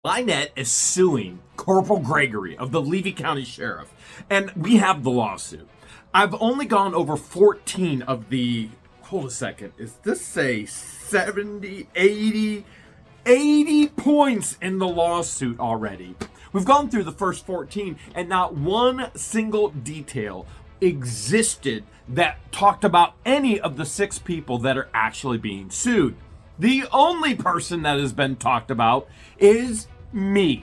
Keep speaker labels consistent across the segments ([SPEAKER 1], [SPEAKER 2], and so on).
[SPEAKER 1] LIEnette is suing Corporal Gregory of the Levy County Sheriff, and we have the lawsuit. I've only gone over 14 of the, hold a second, is this say 70, 80 points in the lawsuit already? We've gone through the first 14, and not one single detail existed that talked about any of the 6 people that are actually being sued. The only person that has been talked about is me.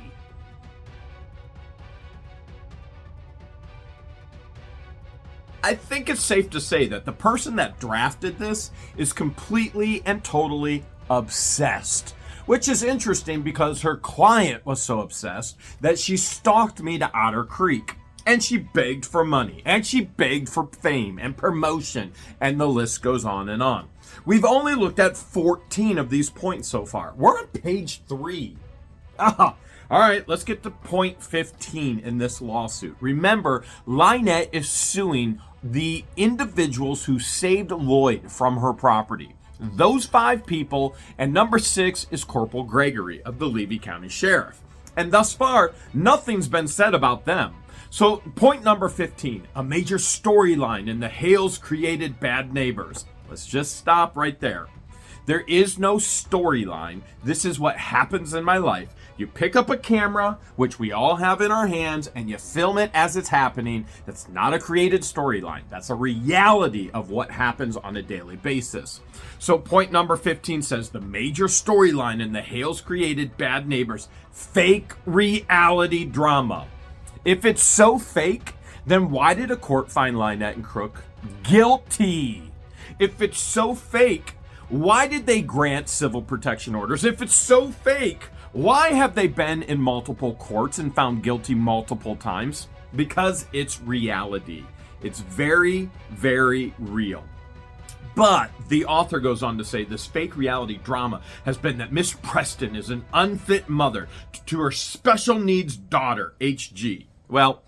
[SPEAKER 1] I think it's safe to say that the person that drafted this is completely and totally obsessed. Which is interesting because her client was so obsessed that she stalked me to Otter Creek. And she begged for money. And she begged for fame and promotion. And the list goes on and on. We've only looked at 14 of these points so far. We're on page 3. All right, let's get to point 15 in this lawsuit. Remember, LIEnette is suing the individuals who saved Lloyd from her property. Those 5 people, and number 6 is Corporal Gregory of the Levy County Sheriff. And thus far, nothing's been said about them. So point number 15, a major storyline in the Hales created bad neighbors. Let's just stop right there. There is no storyline. This is what happens in my life. You pick up a camera, which we all have in our hands, and you film it as it's happening. That's not a created storyline. That's a reality of what happens on a daily basis. So point number 15 says the major storyline in the Hales created bad neighbors, fake reality drama. If it's so fake, then why did a court find LIEnette CROOK guilty? If it's so fake, why did they grant civil protection orders? If it's so fake, why have they been in multiple courts and found guilty multiple times? Because it's reality. It's very, very real. But the author goes on to say this fake reality drama has been that Miss Preston is an unfit mother to her special needs daughter, HG. Well,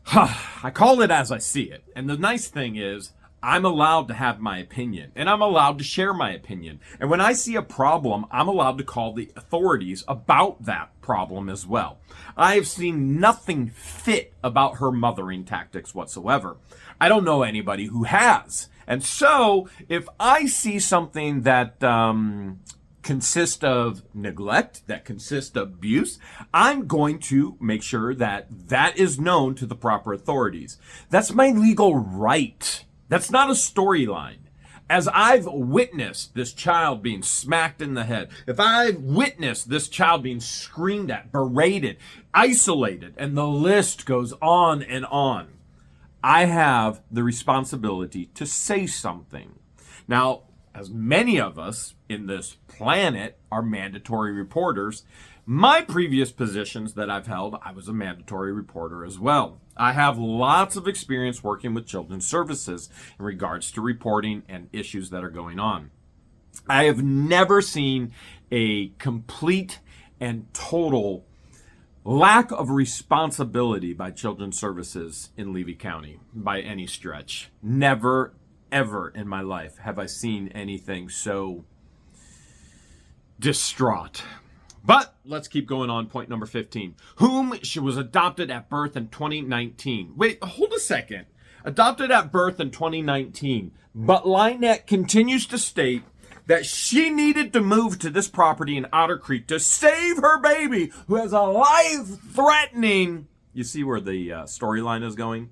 [SPEAKER 1] I call it as I see it. And the nice thing is, I'm allowed to have my opinion, and I'm allowed to share my opinion. And when I see a problem, I'm allowed to call the authorities about that problem as well. I have seen nothing fit about her mothering tactics whatsoever. I don't know anybody who has. And so, if I see something that consists of neglect, that consists of abuse, I'm going to make sure that that is known to the proper authorities. That's my legal right. That's not a storyline. As I've witnessed this child being smacked in the head, if I've witnessed this child being screamed at, berated, isolated, and the list goes on and on, I have the responsibility to say something. Now, as many of us in this planet are mandatory reporters, my previous positions that I've held, I was a mandatory reporter as well. I have lots of experience working with children's services in regards to reporting and issues that are going on. I have never seen a complete and total lack of responsibility by children's services in Levy County by any stretch. Never, ever in my life have I seen anything so distraught. But let's keep going on. Point number 15. Whom she was adopted at birth in 2019. Wait, hold a second. Adopted at birth in 2019. But LIEnette continues to state that she needed to move to this property in Otter Creek to save her baby, who has a life-threatening... You see where the storyline is going?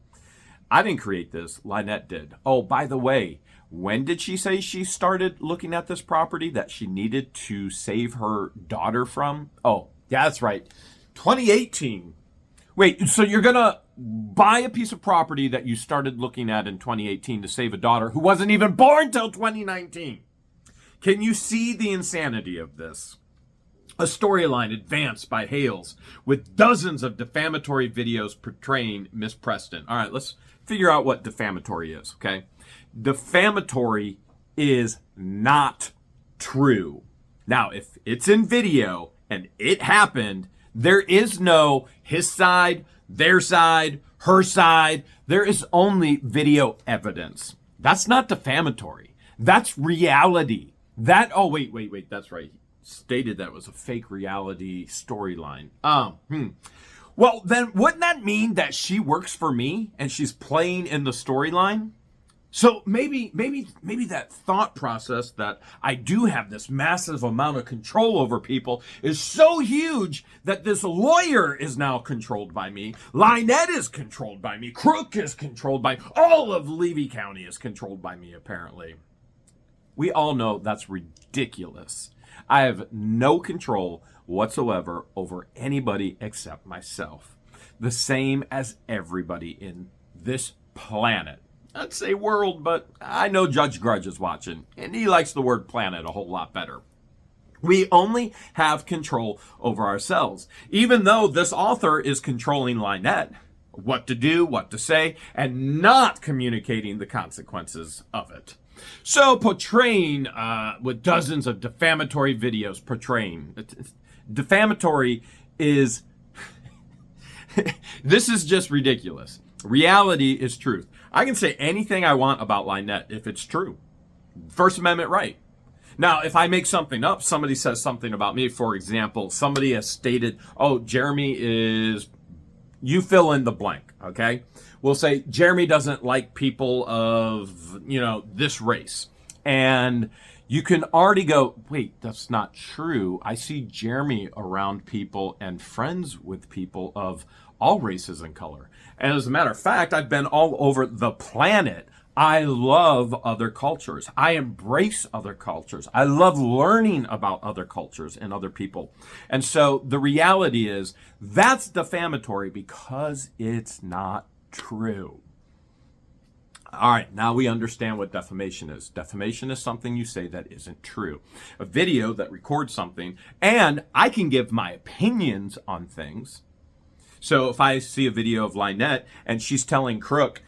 [SPEAKER 1] I didn't create this. LIEnette did. Oh, by the way, when did she say she started looking at this property that she needed to save her daughter from? Oh, yeah, that's right. 2018. Wait, so you're going to buy a piece of property that you started looking at in 2018 to save a daughter who wasn't even born till 2019? Can you see the insanity of this? A storyline advanced by Hales with dozens of defamatory videos portraying Miss Preston. All right, let's figure out what defamatory is, okay? Defamatory is not true. Now, if it's in video and it happened, there is no his side, their side, her side. There is only video evidence. That's not defamatory. That's reality. Oh, wait, that's right. stated that it was a fake reality storyline. Well, then wouldn't that mean that she works for me and she's playing in the storyline? So maybe that thought process that I do have this massive amount of control over people is so huge that this lawyer is now controlled by me. LIEnette is controlled by me. Crook is controlled by all of Levy County is controlled by me, apparently. We all know that's ridiculous. I have no control whatsoever over anybody except myself. The same as everybody in this planet. I'd say world, but I know Judge Grudge is watching, and he likes the word planet a whole lot better. We only have control over ourselves, even though this author is controlling LIEnette, what to do, what to say, and not communicating the consequences of it. So portraying with dozens of defamatory videos defamatory is, this is just ridiculous. Reality is truth. I can say anything I want about LIEnette if it's true. First Amendment right. Now, if I make something up, somebody says something about me, for example, somebody has stated, oh, Jeremy is, you fill in the blank, okay? We'll say Jeremy doesn't like people of, this race. And you can already go, wait, that's not true. I see Jeremy around people and friends with people of all races and color. And as a matter of fact, I've been all over the planet. I love other cultures. I embrace other cultures. I love learning about other cultures and other people. And so the reality is that's defamatory because it's not true. All right, now we understand what defamation is. Defamation is something you say that isn't true. A video that records something, and I can give my opinions on things. So if I see a video of LIEnette and she's telling Crook,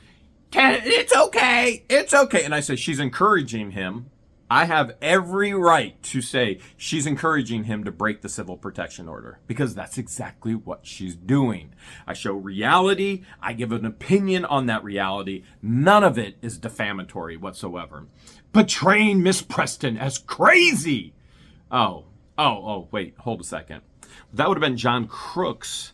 [SPEAKER 1] it's okay, and I say she's encouraging him, I have every right to say she's encouraging him to break the civil protection order because that's exactly what she's doing. I show reality. I give an opinion on that reality. None of it is defamatory whatsoever. Portraying Miss Preston as crazy. Oh, wait, hold a second. That would have been John Crook's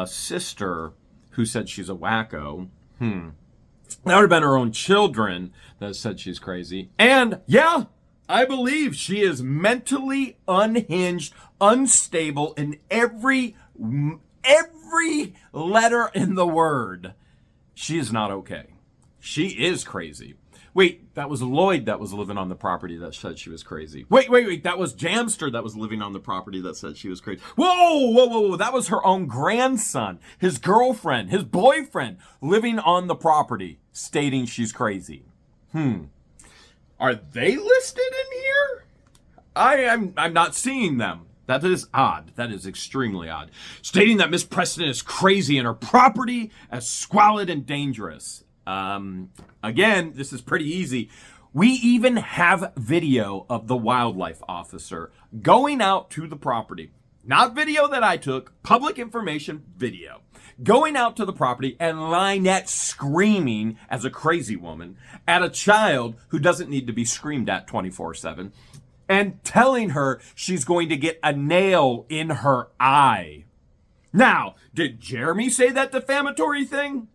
[SPEAKER 1] sister who said she's a wacko. That would have been her own children that said she's crazy. And yeah, I believe she is mentally unhinged, unstable in every letter in the word. She is not okay. She is crazy. Wait, that was Lloyd that was living on the property that said she was crazy. Wait, that was Jamster that was living on the property that said she was crazy. Whoa, that was her own grandson, his girlfriend, his boyfriend, living on the property, stating she's crazy. Are they listed in here? I'm not seeing them. That is odd. That is extremely odd. Stating that Miss Preston is crazy and her property as squalid and dangerous. Again, this is pretty easy. We even have video of the wildlife officer going out to the property. Not video that I took, public information video. Going out to the property and LIEnette screaming as a crazy woman at a child who doesn't need to be screamed at 24/7 and telling her she's going to get a nail in her eye. Now, did Jeremy say that defamatory thing?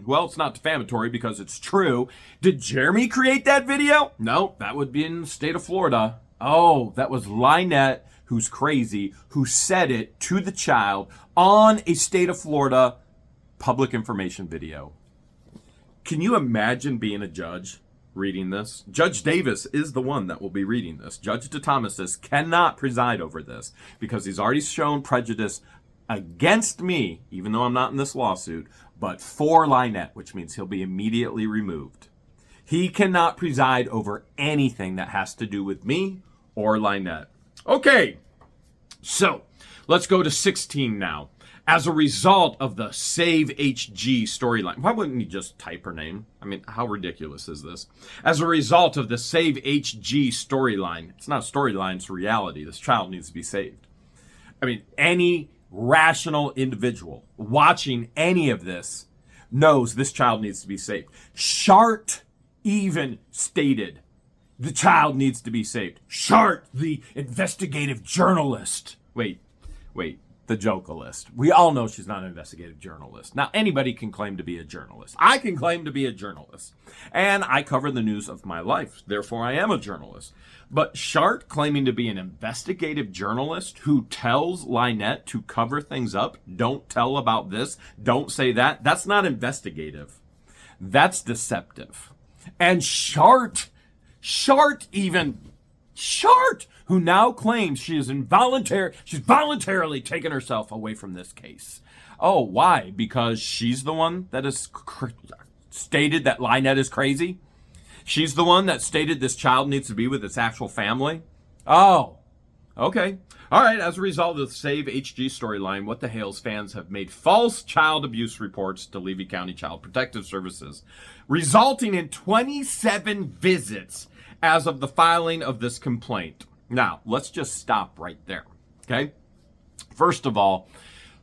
[SPEAKER 1] Well, it's not defamatory because it's true. Did Jeremy create that video? No, that would be in the state of Florida. Oh, that was LIEnette, who's crazy, who said it to the child on a state of Florida public information video. Can you imagine being a judge reading this? Judge Davis is the one that will be reading this. Judge DeThomas cannot preside over this because he's already shown prejudice against me, even though I'm not in this lawsuit, but for LIEnette, which means he'll be immediately removed. He cannot preside over anything that has to do with me or LIEnette. Okay, so let's go to 16 now. As a result of the Save HG storyline, why wouldn't he just type her name? I mean, how ridiculous is this? As a result of the Save HG storyline, it's not a storyline, it's reality. This child needs to be saved. I mean, any rational individual watching any of this knows this child needs to be saved. Shart even stated, The child needs to be saved. Shart, the investigative journalist. Wait. The journalist. We all know she's not an investigative journalist. Now, anybody can claim to be a journalist. I can claim to be a journalist. And I cover the news of my life. Therefore, I am a journalist. But Shart claiming to be an investigative journalist who tells LIEnette to cover things up, don't tell about this, don't say that, that's not investigative. That's deceptive. And Shart, who now claims she's voluntarily taken herself away from this case. Oh, why? Because she's the one that has stated that LIEnette is crazy? She's the one that stated this child needs to be with its actual family? Oh, okay. All right, as a result of the Save HG storyline, What the Hales fans have made false child abuse reports to Levy County Child Protective Services, resulting in 27 visits as of the filing of this complaint. Now, let's just stop right there, okay? First of all,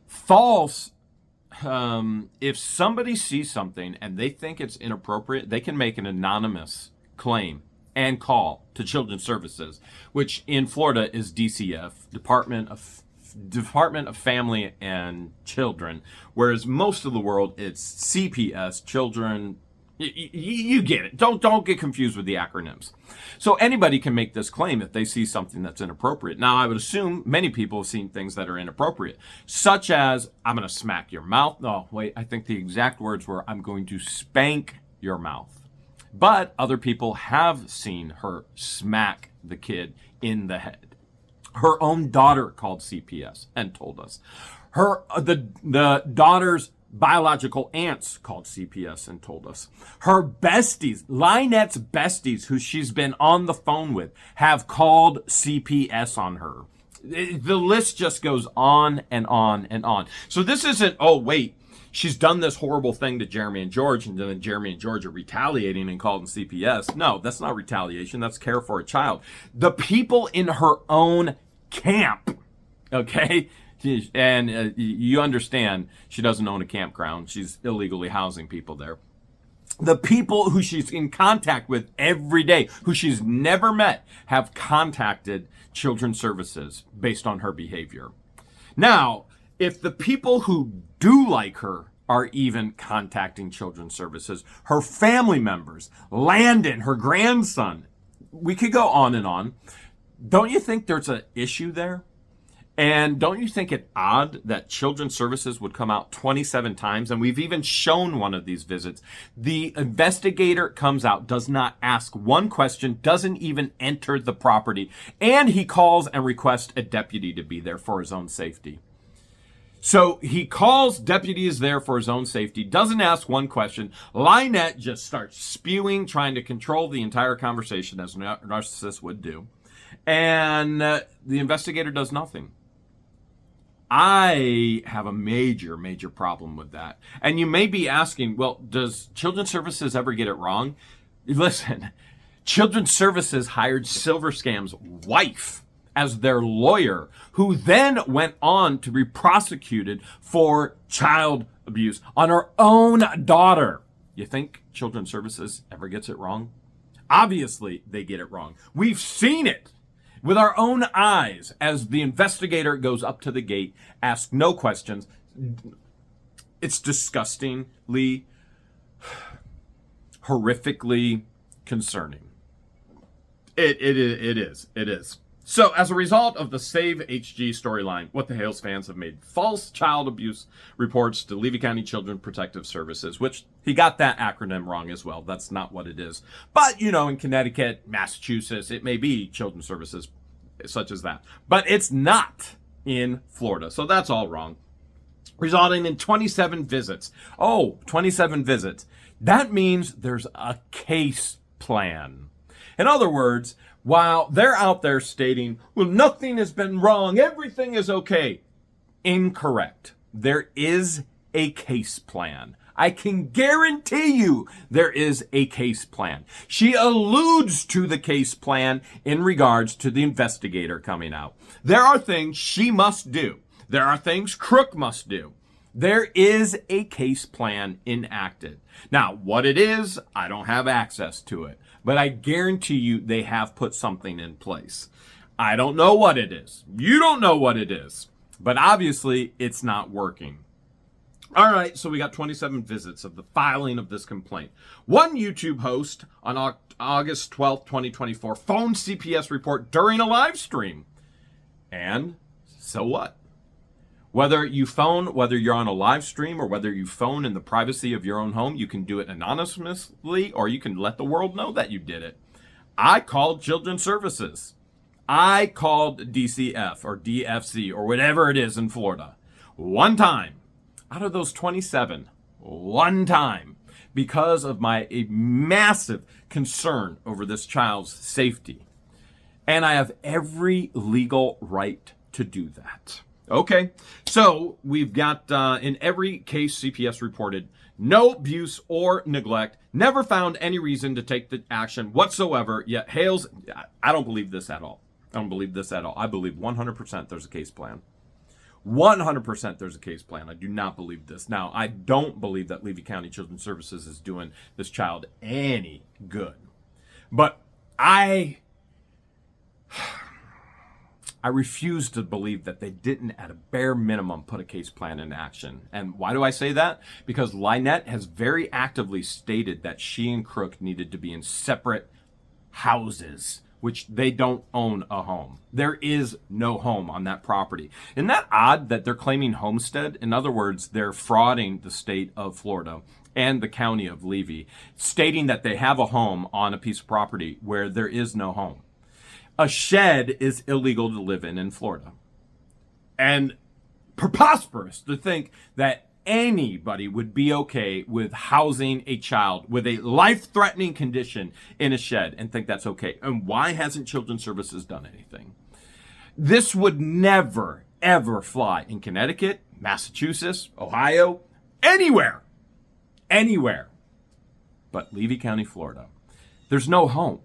[SPEAKER 1] false, if somebody sees something and they think it's inappropriate, they can make an anonymous claim and call to Children's Services, which in Florida is DCF, Department of Family and Children, whereas most of the world it's CPS, Children. You get it. Don't get confused with the acronyms. So anybody can make this claim if they see something that's inappropriate. Now, I would assume many people have seen things that are inappropriate, such as, I'm going to smack your mouth. No, wait, I think the exact words were, I'm going to spank your mouth. But other people have seen her smack the kid in the head. Her own daughter called CPS and told us. The daughter's biological aunts called CPS and told us. Her besties, LIEnette's besties, who she's been on the phone with, have called CPS on her. The list just goes on and on and on. So this isn't, oh, wait, she's done this horrible thing to Jeremy and George, and then Jeremy and George are retaliating and calling CPS. No, that's not retaliation. That's care for a child. The people in her own camp, okay? And you understand she doesn't own a campground. She's illegally housing people there. The people who she's in contact with every day, who she's never met, have contacted Children's Services based on her behavior. Now, if the people who do like her are even contacting Children's Services, her family members, Landon, her grandson, we could go on and on. Don't you think there's an issue there? And don't you think it odd that Children's Services would come out 27 times? And we've even shown one of these visits. The investigator comes out, does not ask one question, doesn't even enter the property. And he calls and requests a deputy to be there for his own safety. So he calls, deputy is there for his own safety, doesn't ask one question. LIEnette just starts spewing, trying to control the entire conversation as a narcissist would do. And the investigator does nothing. I have a major problem with that. And you may be asking, well, does Children's Services ever get it wrong? Listen, Children's Services hired Silver Scam's wife as their lawyer, who then went on to be prosecuted for child abuse on her own daughter. You think Children's Services ever gets it wrong? Obviously, they get it wrong. We've seen it with our own eyes as the investigator goes up to the gate, asks no questions. It's disgustingly, horrifically concerning. It is. So as a result of the Save HG storyline, What the Hales fans have made false child abuse reports to Levy County Children Protective Services, which he got that acronym wrong as well. That's not what it is. But, you know, in Connecticut, Massachusetts, it may be Children's Services such as that. But it's not in Florida. So that's all wrong. Resulting in 27 visits. Oh, 27 visits. That means there's a case plan. In other words, while they're out there stating, well, nothing has been wrong, everything is okay. Incorrect. There is a case plan. I can guarantee you there is a case plan. She alludes to the case plan in regards to the investigator coming out. There are things she must do. There are things Crook must do. There is a case plan enacted. Now, what it is, I don't have access to it, but I guarantee you they have put something in place. I don't know what it is. You don't know what it is, but obviously it's not working. All right, so we got 27 visits of the filing of this complaint. One YouTube host on August 12th, 2024 phoned CPS report during a live stream. And so what? Whether you phone, whether you're on a live stream or whether you phone in the privacy of your own home, you can do it anonymously or you can let the world know that you did it. I called Children's Services. I called DCF or DFC or whatever it is in Florida. One time. Out of those 27, one time, because of my massive concern over this child's safety. And I have every legal right to do that. Okay, so we've got, in every case CPS reported, no abuse or neglect, never found any reason to take the action whatsoever, yet Hales, I don't believe this at all. I don't believe this at all. I believe 100% there's a case plan. 100% there's a case plan. I do not believe this. Now, I don't believe that Levy County Children's Services is doing this child any good. But I refuse to believe that they didn't, at a bare minimum, put a case plan in action. And why do I say that? Because LIEnette has very actively stated that she and Crook needed to be in separate houses, which they don't own a home. There is no home on that property. Isn't that odd that they're claiming homestead? In other words, they're frauding the state of Florida and the county of Levy, stating that they have a home on a piece of property where there is no home. A shed is illegal to live in Florida. And preposterous to think that anybody would be okay with housing a child with a life-threatening condition in a shed and think that's okay. And why hasn't Children's Services done anything? This would never, ever fly in Connecticut, Massachusetts, Ohio, anywhere. But Levy County, Florida. There's no home.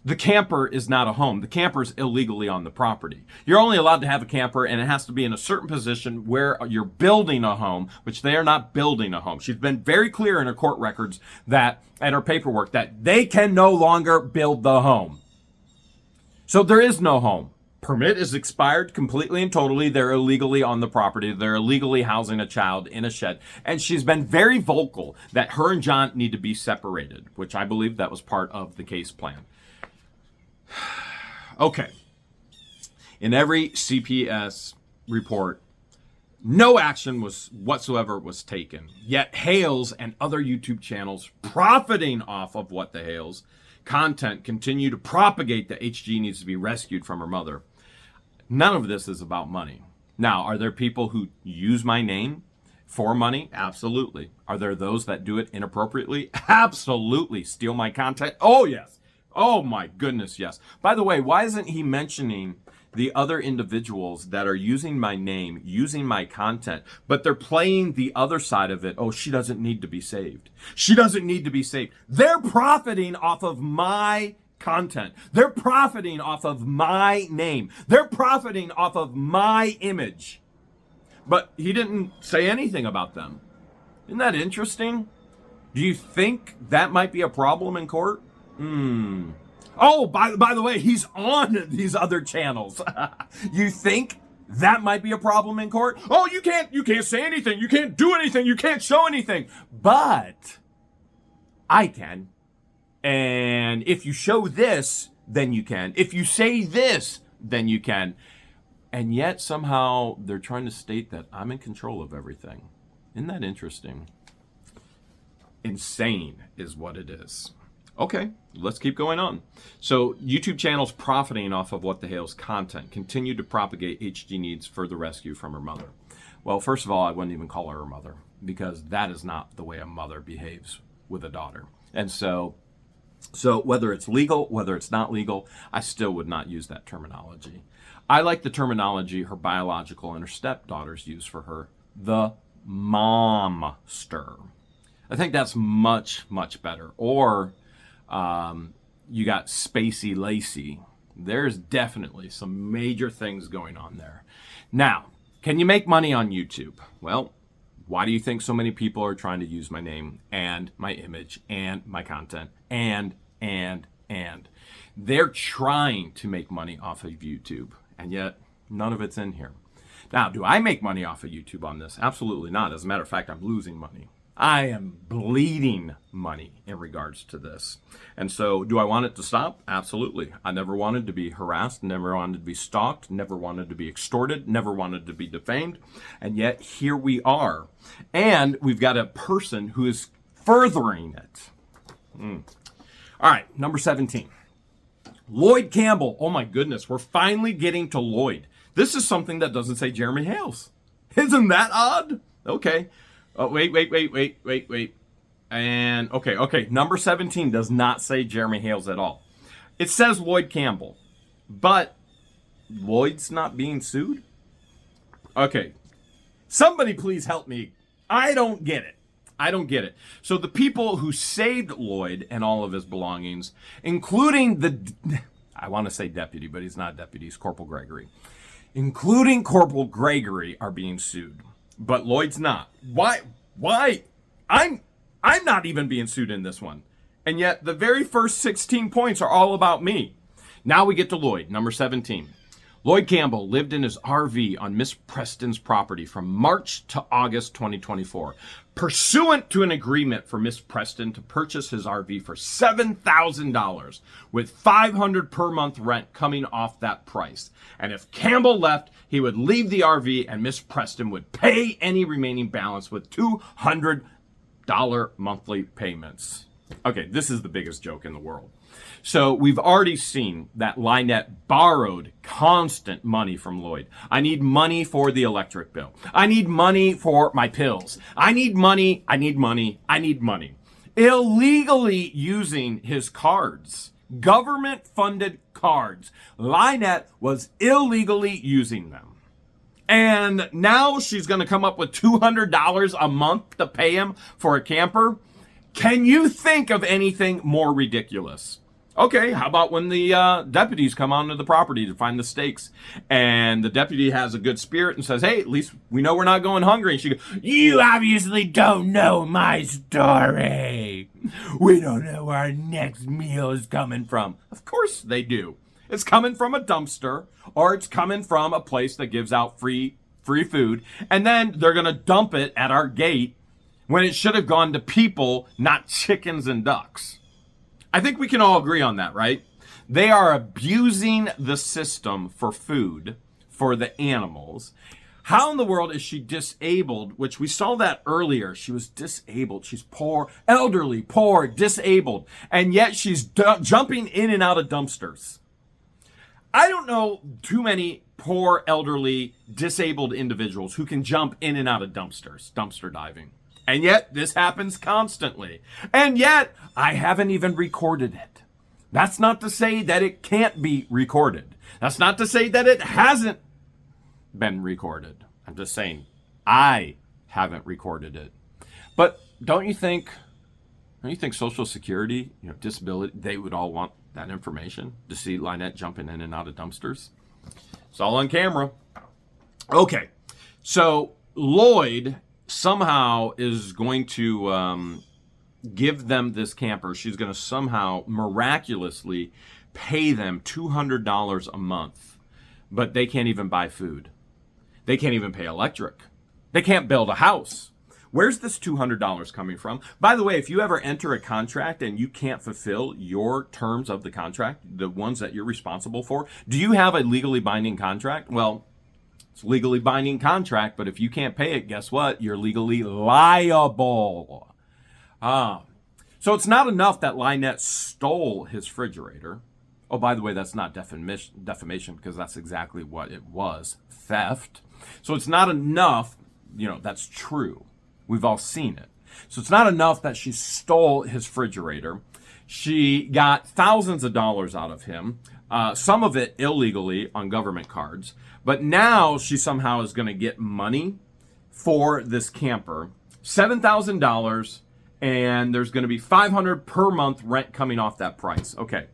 [SPEAKER 1] The camper is not a home. The camper is illegally on the property. You're only allowed to have a camper, and it has to be in a certain position where you're building a home, which they are not building a home. She's been very clear in her court records that, and her paperwork, that they can no longer build the home. So there is no home. Permit is expired completely and totally. They're illegally on the property. They're illegally housing a child in a shed. And she's been very vocal that her and John need to be separated, which I believe that was part of the case plan. Okay. In every CPS report, no action whatsoever was taken. Yet Hales and other YouTube channels profiting off of what the Hales content continue to propagate that HG needs to be rescued from her mother. None of this is about money. Now, are there people who use my name for money? Absolutely. Are there those that do it inappropriately? Absolutely. Steal my content? Oh, yes. Oh my goodness, yes. By the way, why isn't he mentioning the other individuals that are using my name, using my content, but they're playing the other side of it? Oh, she doesn't need to be saved. She doesn't need to be saved. They're profiting off of my content. They're profiting off of my name. They're profiting off of my image. But he didn't say anything about them. Isn't that interesting? Do you think that might be a problem in court? Oh, by the way, he's on these other channels. You think that might be a problem in court? Oh, you can't say anything. You can't do anything. You can't show anything. But I can. And if you show this, then you can. If you say this, then you can. And yet somehow they're trying to state that I'm in control of everything. Isn't that interesting? Insane is what it is. Okay, let's keep going on. So YouTube channels profiting off of what the Hales content continue to propagate HG needs for the rescue from her mother. Well, first of all, I wouldn't even call her her mother because that is not the way a mother behaves with a daughter. And so whether it's legal, whether it's not legal, I still would not use that terminology. I like the terminology her biological and her stepdaughters use for her, the momster. I think that's much, much better. Or you got Spacey Lacey. There's definitely some major things going on there. Now, can you make money on YouTube? Well, Why do you think so many people are trying to use my name and my image and my content and they're trying to make money off of YouTube, and yet none of it's in here. Now, do I make money off of YouTube on this? Absolutely not. As a matter of fact, I'm losing money. I am bleeding money in regards to this. And so do I want it to stop? Absolutely. I never wanted to be harassed, never wanted to be stalked, never wanted to be extorted, never wanted to be defamed. And yet here we are. And we've got a person who is furthering it. All right, number 17. Lloyd Campbell. Oh my goodness, we're finally getting to Lloyd. This is something that doesn't say Jeremy Hales. Isn't that odd? Okay. Oh, wait. And okay. Number 17 does not say Jeremy Hales at all. It says Lloyd Campbell, but Lloyd's not being sued? Okay. Somebody please help me. I don't get it. So the people who saved Lloyd and all of his belongings, including I want to say deputy, but he's not deputy, he's Corporal Gregory. Including Corporal Gregory are being sued. But Lloyd's not. Why? I'm not even being sued in this one. And yet the very first 16 points are all about me. Now we get to Lloyd, number 17. Lloyd Campbell lived in his RV on Miss Preston's property from March to August 2024, pursuant to an agreement for Miss Preston to purchase his RV for $7,000, with $500 per month rent coming off that price. And if Campbell left, he would leave the RV and Miss Preston would pay any remaining balance with $200 monthly payments. Okay, this is the biggest joke in the world. So we've already seen that LIEnette borrowed constant money from Lloyd. I need money for the electric bill. I need money for my pills. I need money. Illegally using his cards, government-funded cards. LIEnette was illegally using them. And now she's going to come up with $200 a month to pay him for a camper? Can you think of anything more ridiculous? Okay, how about when the deputies come onto the property to find the stakes, and the deputy has a good spirit and says, hey, at least we know we're not going hungry. And she goes, you obviously don't know my story. We don't know where our next meal is coming from. Of course they do. It's coming from a dumpster, or it's coming from a place that gives out free food, and then they're going to dump it at our gate when it should have gone to people, not chickens and ducks. I think we can all agree on that, right? They are abusing the system for food for the animals. How in the world is she disabled? Which we saw that earlier. She was disabled. She's poor, elderly, poor, disabled. And yet she's jumping in and out of dumpsters. I don't know too many poor, elderly, disabled individuals who can jump in and out of dumpsters, dumpster diving. And yet, this happens constantly. And yet, I haven't even recorded it. That's not to say that it can't be recorded. That's not to say that it hasn't been recorded. I'm just saying, I haven't recorded it. But don't you think Social Security, disability, they would all want that information to see LIEnette jumping in and out of dumpsters? It's all on camera. Okay, so Lloyd somehow is going to give them this camper. She's going to somehow miraculously pay them $200 a month, but they can't even buy food. They can't even pay electric. They can't build a house. Where's this $200 coming from? By the way, if you ever enter a contract and you can't fulfill your terms of the contract, the ones that you're responsible for, do you have a legally binding contract? Well, it's a legally binding contract, but if you can't pay it, guess what? You're legally liable. So it's not enough that LIEnette stole his refrigerator. Oh, by the way, that's not defamation because that's exactly what it was, theft. So it's not enough, that's true. We've all seen it. So it's not enough that she stole his refrigerator. She got thousands of dollars out of him, some of it illegally on government cards. But now she somehow is going to get money for this camper, $7,000, and there's going to be $500 per month rent coming off that price. Okay.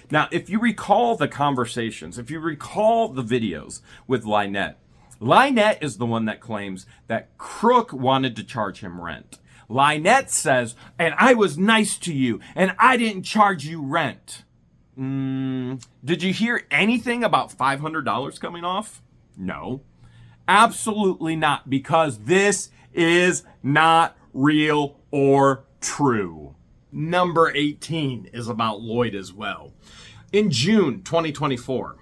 [SPEAKER 1] Now, if you recall the conversations, if you recall the videos with LIEnette, LIEnette is the one that claims that Crook wanted to charge him rent. LIEnette says, and I was nice to you, and I didn't charge you rent. Did you hear anything about $500 coming off? No, absolutely not, because this is not real or true. Number 18 is about Lloyd as well. In June 2024,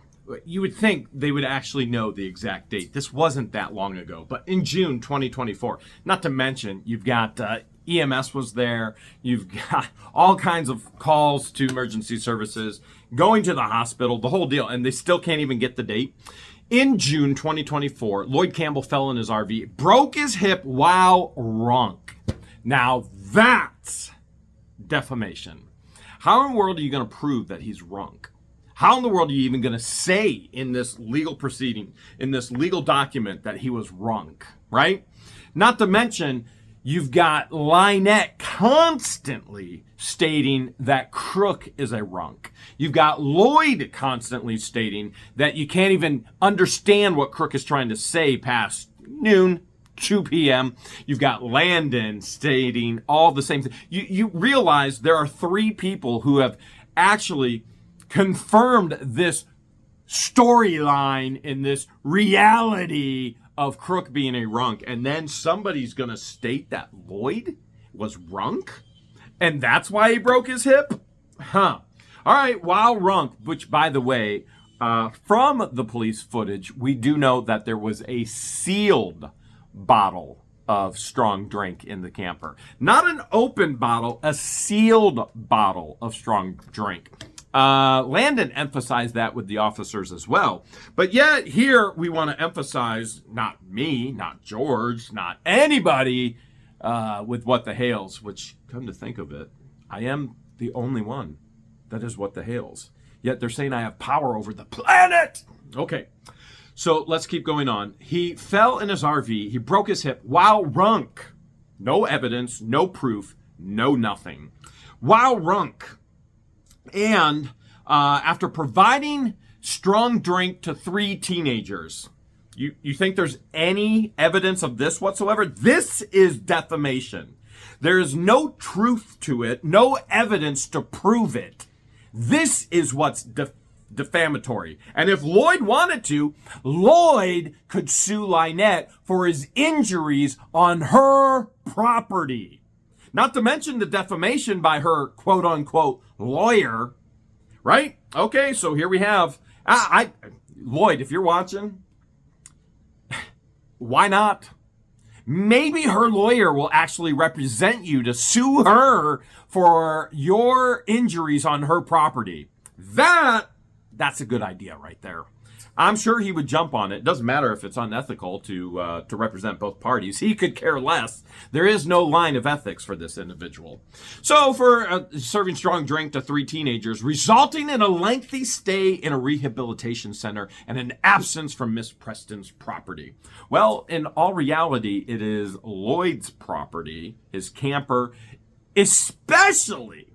[SPEAKER 1] you would think they would actually know the exact date. This wasn't that long ago, but in June 2024, not to mention, you've got EMS was there. You've got all kinds of calls to emergency services, going to the hospital, the whole deal, and they still can't even get the date. In June 2024, Lloyd Campbell fell in his RV, broke his hip while drunk. Now that's defamation. How in the world are you going to prove that he's drunk? How in the world are you even going to say in this legal proceeding, in this legal document, that he was drunk, right? Not to mention, you've got LIEnette constantly stating that Crook is a drunk. You've got Lloyd constantly stating that you can't even understand what Crook is trying to say past noon, 2 p.m. You've got Landon stating all the same thing. You realize there are 3 people who have actually confirmed this storyline in this reality of Crook being a drunk, and then somebody's gonna state that Lloyd was drunk, and that's why he broke his hip? All right, while drunk, which, by the way, from the police footage, we do know that there was a sealed bottle of strong drink in the camper. Not an open bottle, a sealed bottle of strong drink. Landon emphasized that with the officers as well. But yet here we want to emphasize, not me, not George, not anybody, with What the Hales, which, come to think of it, I am the only one that is What the Hales. Yet they're saying I have power over the planet. Okay, so let's keep going on. He fell in his RV. He broke his hip while drunk. No evidence, no proof, no nothing. While drunk. And after providing strong drink to 3 teenagers, you think there's any evidence of this whatsoever? This is defamation. There is no truth to it, no evidence to prove it. This is what's defamatory. And if Lloyd wanted to, Lloyd could sue LIEnette for his injuries on her property. Not to mention the defamation by her quote-unquote lawyer, right? Okay, so here we have, Lloyd, if you're watching, why not? Maybe her lawyer will actually represent you to sue her for your injuries on her property. That's a good idea right there. I'm sure he would jump on it. It doesn't matter if it's unethical to represent both parties. He could care less. There is no line of ethics for this individual. So for serving strong drink to 3 teenagers, resulting in a lengthy stay in a rehabilitation center and an absence from Miss Preston's property. Well, in all reality, it is Lloyd's property, his camper, especially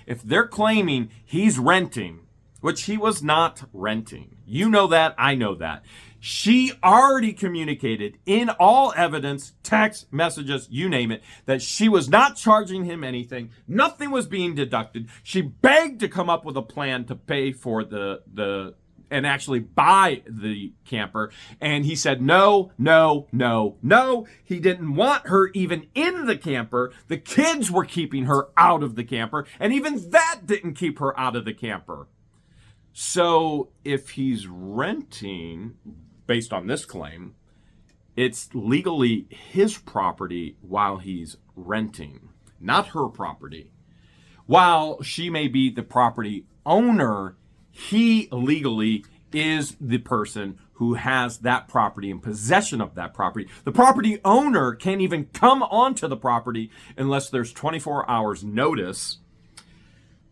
[SPEAKER 1] if they're claiming he's renting, which he was not renting. You know that, I know that. She already communicated in all evidence, text, messages, you name it, that she was not charging him anything. Nothing was being deducted. She begged to come up with a plan to pay for and actually buy the camper. And he said, no. He didn't want her even in the camper. The kids were keeping her out of the camper. And even that didn't keep her out of the camper. So if he's renting, based on this claim, it's legally his property while he's renting, not her property. While she may be the property owner, he legally is the person who has that property in possession of that property. The property owner can't even come onto the property unless there's 24 hours notice.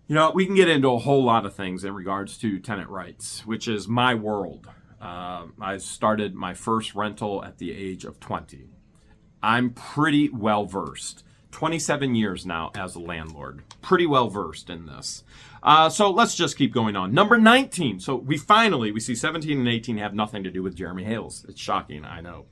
[SPEAKER 1] You know, we can get into a whole lot of things in regards to tenant rights, which is my world. I started my first rental at the age of 20. I'm pretty well versed. 27 years now as a landlord. Pretty well versed in this. So let's just keep going on. Number 19. So we see 17 and 18 have nothing to do with Jeremy Hales. It's shocking, I know.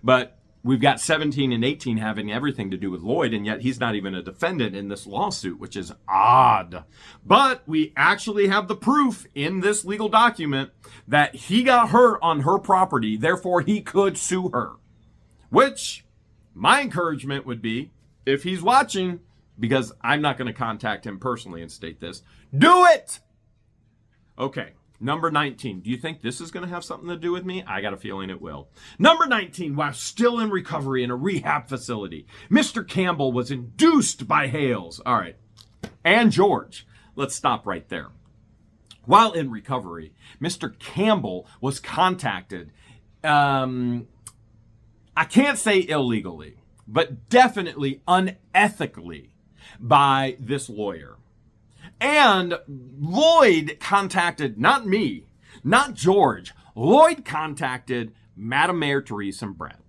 [SPEAKER 1] But we've got 17 and 18 having everything to do with Lloyd, and yet he's not even a defendant in this lawsuit, which is odd. But we actually have the proof in this legal document that he got hurt on her property, therefore he could sue her. Which, my encouragement would be, if he's watching, because I'm not going to contact him personally and state this, do it! Okay. Number 19. Do you think this is going to have something to do with me? I got a feeling it will. Number 19. While still in recovery in a rehab facility, Mr. Campbell was induced by Hales. All right. And George. Let's stop right there. While in recovery, Mr. Campbell was contacted, I can't say illegally, but definitely unethically by this lawyer. And Lloyd contacted, not me, not George, Lloyd contacted Madam Mayor Therese and Brett.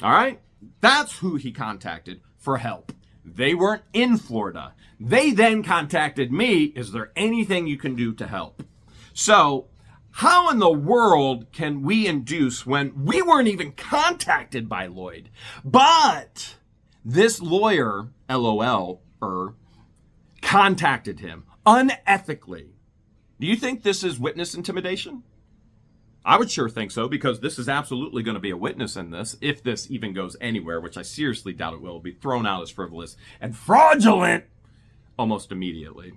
[SPEAKER 1] All right? That's who he contacted for help. They weren't in Florida. They then contacted me, is there anything you can do to help? So, how in the world can we induce when we weren't even contacted by Lloyd? But this lawyer, LOL, contacted him unethically. Do you think this is witness intimidation? I would sure think so, because this is absolutely going to be a witness in this, if this even goes anywhere, which I seriously doubt it will. It'll be thrown out as frivolous and fraudulent almost immediately.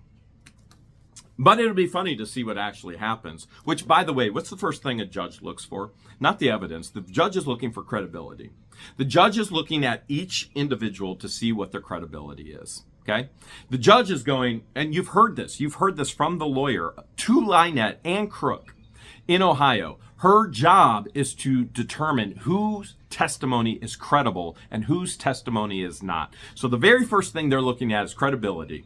[SPEAKER 1] But it'll be funny to see what actually happens, which, by the way, what's the first thing a judge looks for? Not the evidence. The judge is looking for credibility. The judge is looking at each individual to see what their credibility is. Okay? The judge is going, and you've heard this from the lawyer to LIEnette and Crook in Ohio. Her job is to determine whose testimony is credible and whose testimony is not. So the very first thing they're looking at is credibility.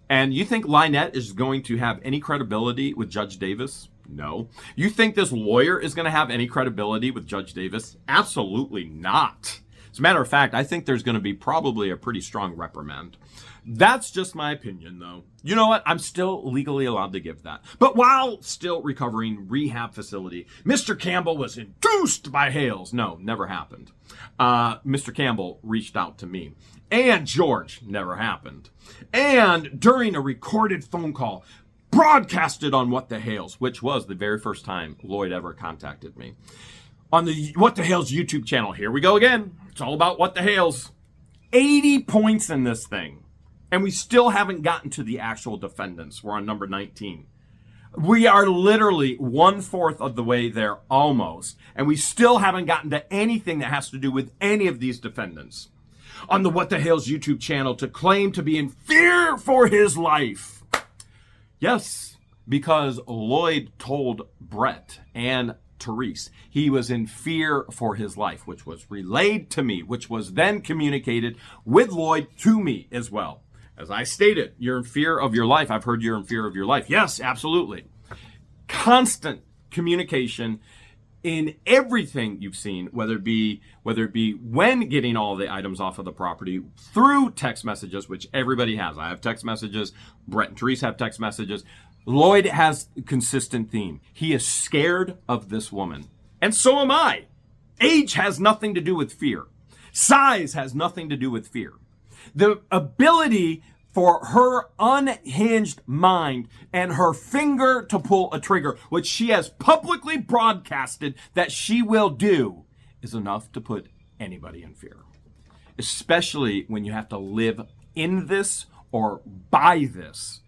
[SPEAKER 1] And you think LIEnette is going to have any credibility with Judge Davis? No. You think this lawyer is going to have any credibility with Judge Davis? Absolutely not. As a matter of fact, I think there's going to be probably a pretty strong reprimand. That's just my opinion, though. You know what? I'm still legally allowed to give that. But while still recovering rehab facility, Mr. Campbell was induced by Hales. No, never happened. Mr. Campbell reached out to me. And George, never happened. And during a recorded phone call, broadcasted on What the Hales, which was the very first time Lloyd ever contacted me. On the What the Hales YouTube channel. Here we go again. It's all about What the Hales. 80 points in this thing. And we still haven't gotten to the actual defendants. We're on number 19. We are literally 1/4 of the way there almost. And we still haven't gotten to anything that has to do with any of these defendants. On the What the Hales YouTube channel to claim to be in fear for his life. Yes, because Lloyd told Brett and Therese he was in fear for his life, which was relayed to me, which was then communicated with Lloyd to me as well. As I stated, you're in fear of your life. I've heard you're in fear of your life. Yes, absolutely. Constant communication in everything you've seen, whether it be when getting all the items off of the property through text messages, which everybody has. I have text messages. Brett and Therese have text messages. Lloyd has a consistent theme. He is scared of this woman. And so am I. Age has nothing to do with fear. Size has nothing to do with fear. The ability for her unhinged mind and her finger to pull a trigger, which she has publicly broadcasted that she will do, is enough to put anybody in fear. Especially when you have to live in this or by this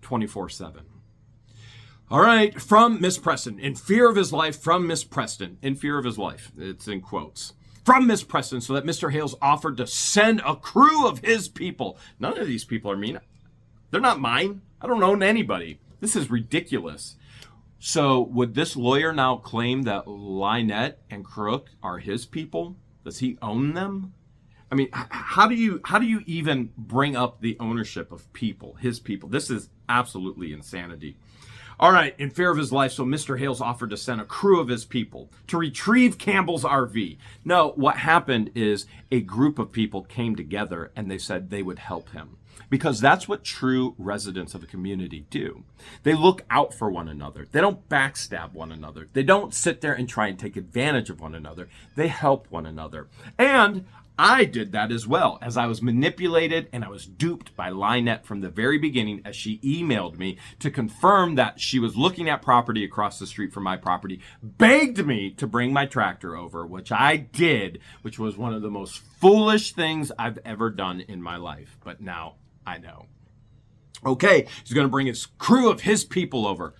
[SPEAKER 1] 24/7. All right, from Miss Preston, in fear of his life, from Miss Preston, in fear of his life. It's in quotes. From Miss Preston, so that Mr. Hales offered to send a crew of his people. None of these people are mean. They're not mine. I don't own anybody. This is ridiculous. So would this lawyer now claim that LIEnette and Crook are his people? Does he own them? I mean, how do you even bring up the ownership of people, his people? This is absolutely insanity. All right, in fear of his life, so Mr. Hales offered to send a crew of his people to retrieve Campbell's RV. No, what happened is a group of people came together and they said they would help him. Because that's what true residents of a community do. They look out for one another. They don't backstab one another. They don't sit there and try and take advantage of one another. They help one another. And I did that as well, as I was manipulated and I was duped by LIEnette from the very beginning, as she emailed me to confirm that she was looking at property across the street from my property, begged me to bring my tractor over, which I did, which was one of the most foolish things I've ever done in my life. But now I know. Okay, he's going to bring his crew of his people over.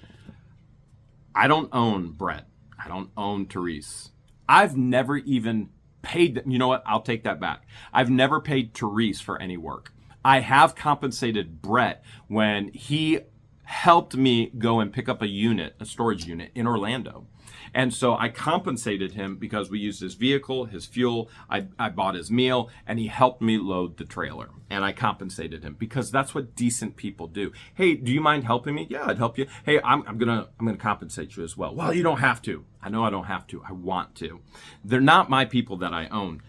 [SPEAKER 1] I don't own Brett. I don't own Therese. I've never even paid, you know what? I'll take that back. I've never paid Therese for any work. I have compensated Brett when he helped me go and pick up a storage unit in Orlando. And so I compensated him because we used his vehicle, his fuel, I bought his meal, and he helped me load the trailer. And I compensated him because that's what decent people do. Hey, do you mind helping me? Yeah, I'd help you. Hey, I'm gonna compensate you as well. Well, you don't have to. I know I don't have to. I want to. They're not my people that I own.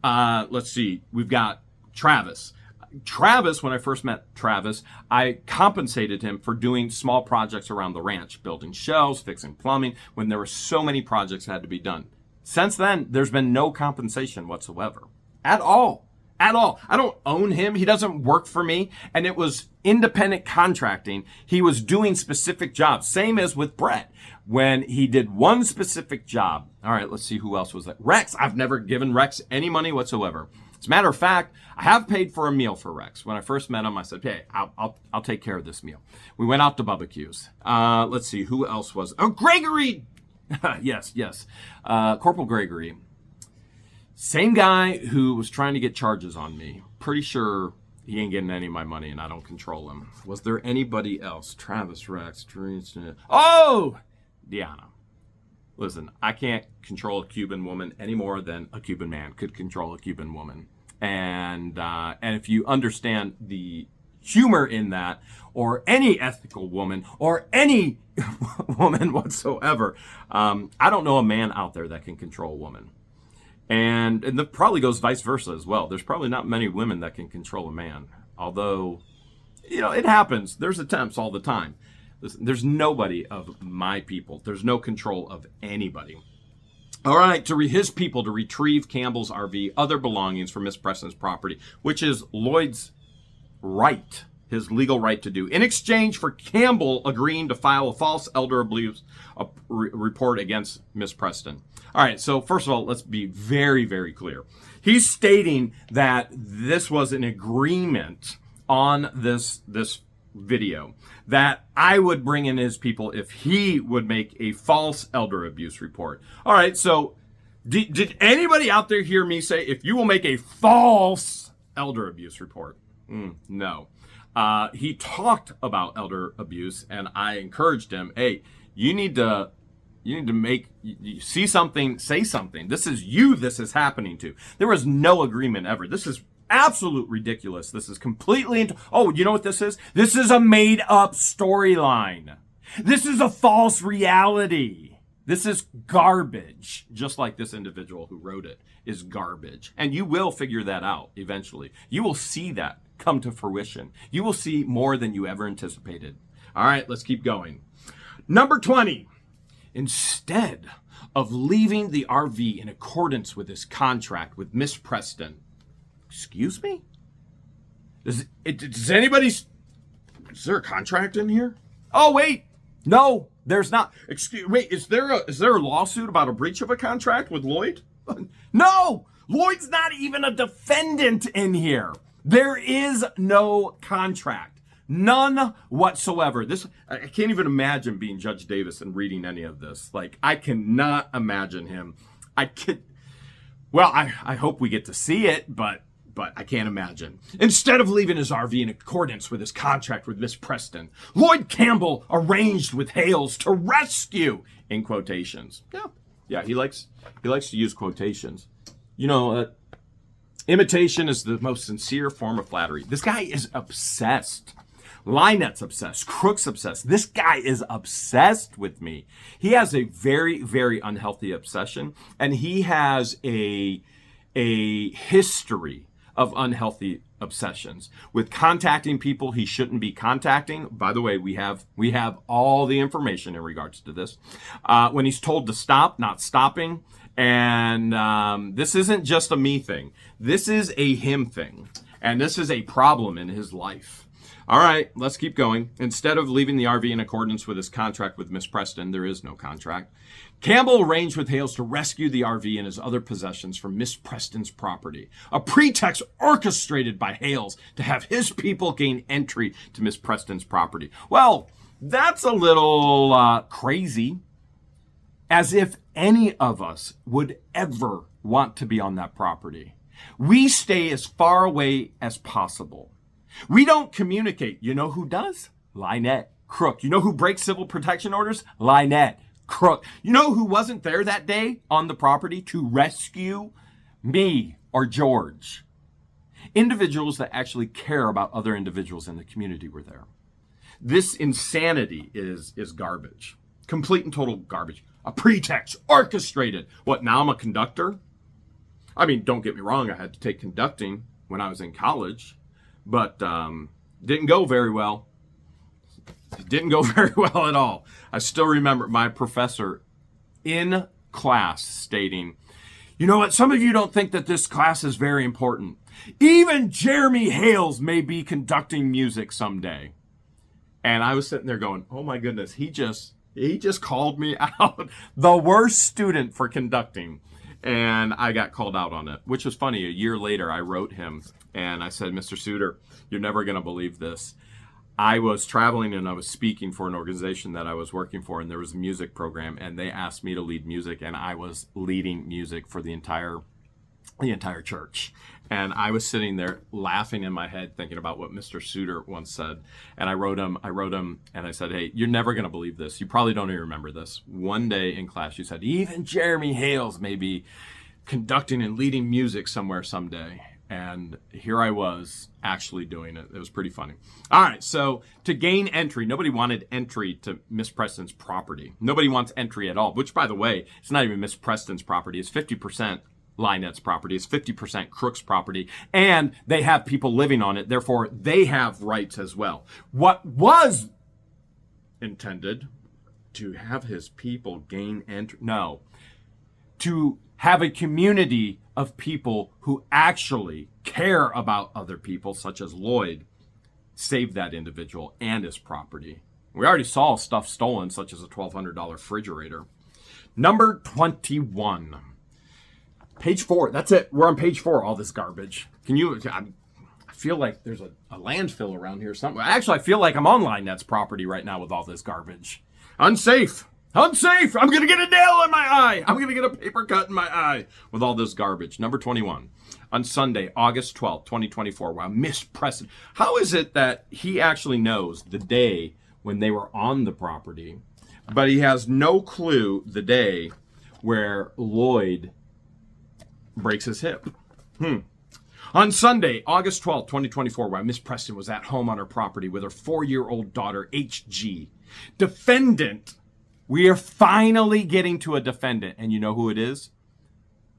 [SPEAKER 1] Let's see. We've got Travis. Travis, when I first met Travis, I compensated him for doing small projects around the ranch, building shelves, fixing plumbing, when there were so many projects that had to be done. Since then, there's been no compensation whatsoever. At all. At all. I don't own him. He doesn't work for me. And it was independent contracting. He was doing specific jobs. Same as with Brett. When he did one specific job. All right, let's see who else was that. Rex. I've never given Rex any money whatsoever. As a matter of fact, I have paid for a meal for Rex. When I first met him, I said, hey, I'll take care of this meal. We went out to barbecues. Let's see, who else was? Oh, Gregory! yes. Corporal Gregory. Same guy who was trying to get charges on me. Pretty sure he ain't getting any of my money and I don't control him. Was there anybody else? Travis, Rex, Teresa. Oh! Deanna. Listen, I can't control a Cuban woman any more than a Cuban man could control a Cuban woman. And if you understand the humor in that, or any ethical woman, or any woman whatsoever, I don't know a man out there that can control a woman. And that probably goes vice versa as well. There's probably not many women that can control a man. Although, it happens. There's attempts all the time. Listen, there's nobody of my people. There's no control of anybody. All right, his people to retrieve Campbell's RV, other belongings from Miss Preston's property, which is Lloyd's right, his legal right to do, in exchange for Campbell agreeing to file a false elder abuse report against Miss Preston. All right, so first of all, let's be very, very clear. He's stating that this was an agreement on this video that I would bring in his people if he would make a false elder abuse report. All right, so did anybody out there hear me say, if you will make a false elder abuse report? No. He talked about elder abuse, and I encouraged him, hey, you need to you see something, say something. This is you this is happening to. There was no agreement ever. This is absolute ridiculous. This is completely, oh, you know what this is? This is a made up storyline. This is a false reality. This is garbage. Just like this individual who wrote it is garbage. And you will figure that out eventually. You will see that come to fruition. You will see more than you ever anticipated. All right, let's keep going. Number 20. Instead of leaving the RV in accordance with his contract with Miss Preston, excuse me? Is there a contract in here? Oh, wait. No, there's not. Wait, is there a lawsuit about a breach of a contract with Lloyd? No, Lloyd's not even a defendant in here. There is no contract. None whatsoever. I can't even imagine being Judge Davis and reading any of this. Like, I cannot imagine him. I hope we get to see it, but I can't imagine. Instead of leaving his RV in accordance with his contract with Miss Preston, Lloyd Campbell arranged with Hales to rescue, in quotations. Yeah, he likes to use quotations. Imitation is the most sincere form of flattery. This guy is obsessed LIEnette's obsessed. Crook's obsessed. This guy is obsessed with me. He has a very, very unhealthy obsession, and he has a history of unhealthy obsessions with contacting people he shouldn't be contacting. By the way, we have all the information in regards to this. When he's told to stop, not stopping. And this isn't just a me thing. This is a him thing. And this is a problem in his life. All right, let's keep going. Instead of leaving the RV in accordance with his contract with Miss Preston, there is no contract, Campbell arranged with Hales to rescue the RV and his other possessions from Miss Preston's property, a pretext orchestrated by Hales to have his people gain entry to Miss Preston's property. Well, that's a little crazy. As if any of us would ever want to be on that property. We stay as far away as possible. We don't communicate. You know who does? LIEnette CROOK. You know who breaks civil protection orders? LIEnette CROOK. You know who wasn't there that day on the property to rescue? Me or George. Individuals that actually care about other individuals in the community were there. This insanity is garbage. Complete and total garbage. A pretext orchestrated. What, now I'm a conductor? I mean, don't get me wrong. I had to take conducting when I was in college. But didn't go very well. It didn't go very well at all. I still remember my professor in class stating, you know what, some of you don't think that this class is very important. Even Jeremy Hales may be conducting music someday. And I was sitting there going, oh my goodness, he just called me out. The worst student for conducting. And I got called out on it, which was funny. A year later, I wrote him and I said, Mr. Suter, you're never going to believe this. I was traveling and I was speaking for an organization that I was working for, and there was a music program, and they asked me to lead music, and I was leading music for the entire church. And I was sitting there laughing in my head, thinking about what Mr. Suter once said. And I wrote him and I said, hey, you're never going to believe this. You probably don't even remember this. One day in class, you said, even Jeremy Hales may be conducting and leading music somewhere someday. And here I was actually doing it. It was pretty funny. All right, so to gain entry, nobody wanted entry to Miss Preston's property. Nobody wants entry at all, which, by the way, it's not even Miss Preston's property. It's 50% LIEnette's property. It's 50% Crook's property, and they have people living on it. Therefore, they have rights as well. What was intended to have his people gain entry? No. To have a community of people who actually care about other people, such as Lloyd, save that individual and his property. We already saw stuff stolen, such as a $1,200 refrigerator. Number 21. Page 4. That's it. We're on page 4. All this garbage. I feel like there's a landfill around here somewhere. Actually, I feel like I'm on LIEnette's property right now with all this garbage. Unsafe. Unsafe. I'm going to get a nail in my eye. I'm going to get a paper cut in my eye with all this garbage. Number 21. On Sunday, August 12th, 2024. Wow, Miss Preston. How is it that he actually knows the day when they were on the property, but he has no clue the day where Lloyd breaks his hip? On Sunday, August 12th, 2024, while Miss Preston was at home on her property with her 4-year-old daughter, HG. Defendant. We are finally getting to a defendant. And you know who it is?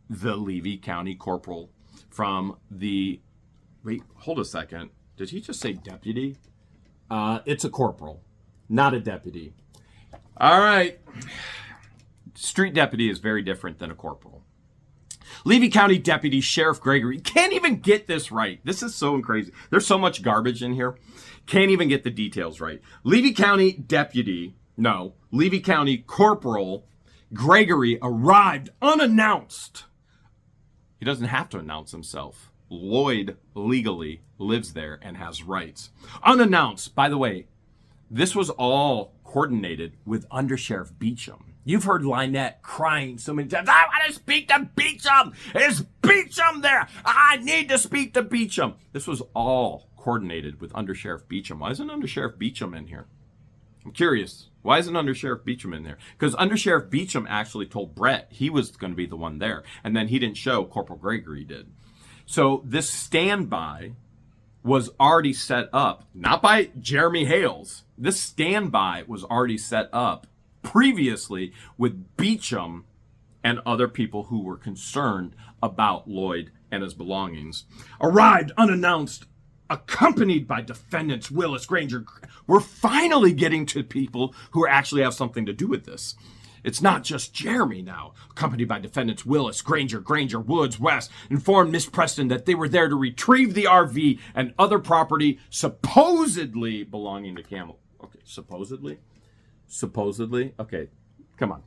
[SPEAKER 1] The Levy County Corporal from the... Wait, hold a second. Did he just say deputy? It's a corporal, not a deputy. All right. Street deputy is very different than a corporal. Levy County Deputy Sheriff Gregory can't even get this right. This is so crazy. There's so much garbage in here. Can't even get the details right. Levy County Corporal Gregory arrived unannounced. He doesn't have to announce himself. Lloyd legally lives there and has rights. Unannounced. By the way, this was all coordinated with Under Sheriff Beecham. You've heard LIEnette crying so many times, I want to speak to Beecham. Is Beecham there? I need to speak to Beecham. This was all coordinated with Under Sheriff Beecham. Why isn't Under Sheriff Beecham in here? I'm curious. Why isn't Under Sheriff Beecham in there? Because Under Sheriff Beecham actually told Brett he was going to be the one there. And then he didn't show. Corporal Gregory did. So this standby was already set up, not by Jeremy Hales. This standby was already set up previously with Beecham and other people who were concerned about Lloyd and his belongings. Arrived unannounced, accompanied by defendants Willis, Granger. We're finally getting to people who actually have something to do with this. It's not just Jeremy now. Accompanied by defendants Willis, Granger, Woods, West, informed Miss Preston that they were there to retrieve the RV and other property supposedly belonging to Campbell. Okay, supposedly? Supposedly? Okay, come on.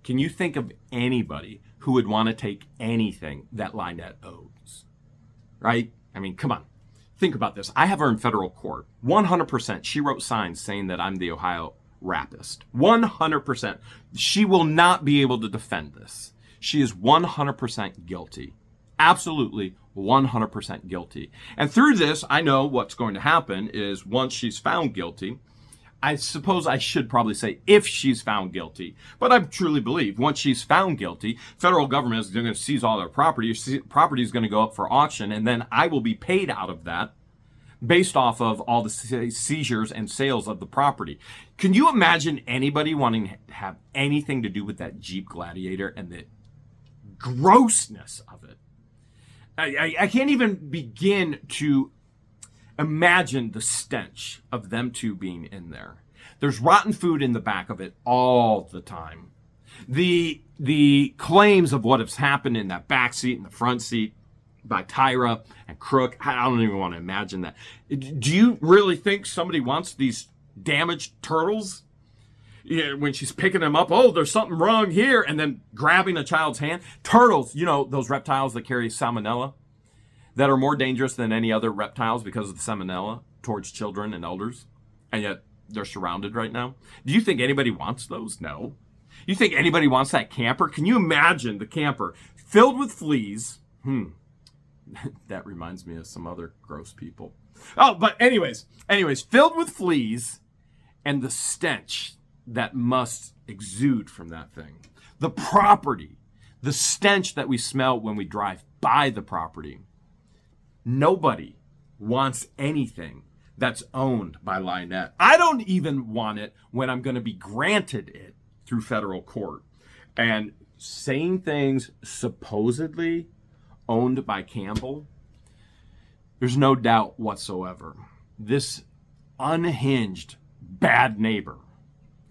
[SPEAKER 1] Can you think of anybody who would want to take anything that LIEnette owns? Right? I mean, come on. Think about this. I have her in federal court. 100%. She wrote signs saying that I'm the Ohio rapist. 100%. She will not be able to defend this. She is 100% guilty. Absolutely 100% guilty. And through this, I know what's going to happen is once she's found guilty, I suppose I should probably say if she's found guilty, but I truly believe once she's found guilty, federal government is going to seize all their property. Property is going to go up for auction, and then I will be paid out of that based off of all the seizures and sales of the property. Can you imagine anybody wanting to have anything to do with that Jeep Gladiator and the grossness of it? I can't even begin to imagine the stench of them two being in there. There's rotten food in the back of it all the time. The claims of what has happened in that back seat and the front seat by Tyra and Crook, I don't even want to imagine that. Do you really think somebody wants these damaged turtles? Yeah, when she's picking them up, oh, there's something wrong here, and then grabbing a child's hand. Turtles, you know, those reptiles that carry salmonella, that are more dangerous than any other reptiles because of the salmonella towards children and elders, and yet they're surrounded right now. Do you think anybody wants those? No. You think anybody wants that camper? Can you imagine the camper filled with fleas? That reminds me of some other gross people. Oh, but anyways, filled with fleas and the stench that must exude from that thing. The property, the stench that we smell when we drive by the property. Nobody wants anything that's owned by LIEnette. I don't even want it when I'm going to be granted it through federal court. And saying things supposedly owned by Campbell, there's no doubt whatsoever. This unhinged bad neighbor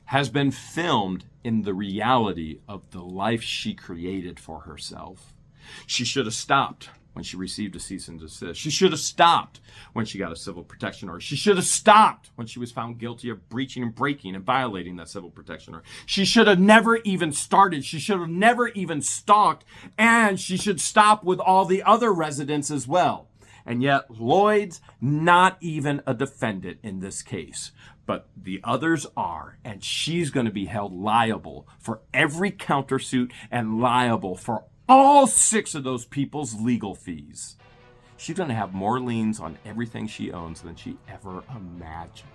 [SPEAKER 1] has been filmed in the reality of the life she created for herself. She should have stopped when she received a cease and desist. She should have stopped when she got a civil protection order. She should have stopped when she was found guilty of breaching and breaking and violating that civil protection order. She should have never even started. She should have never even stalked. And she should stop with all the other residents as well. And yet Lloyd's not even a defendant in this case. But the others are, and she's going to be held liable for every countersuit and liable for all 6 of those people's legal fees. She's going to have more liens on everything she owns than she ever imagined.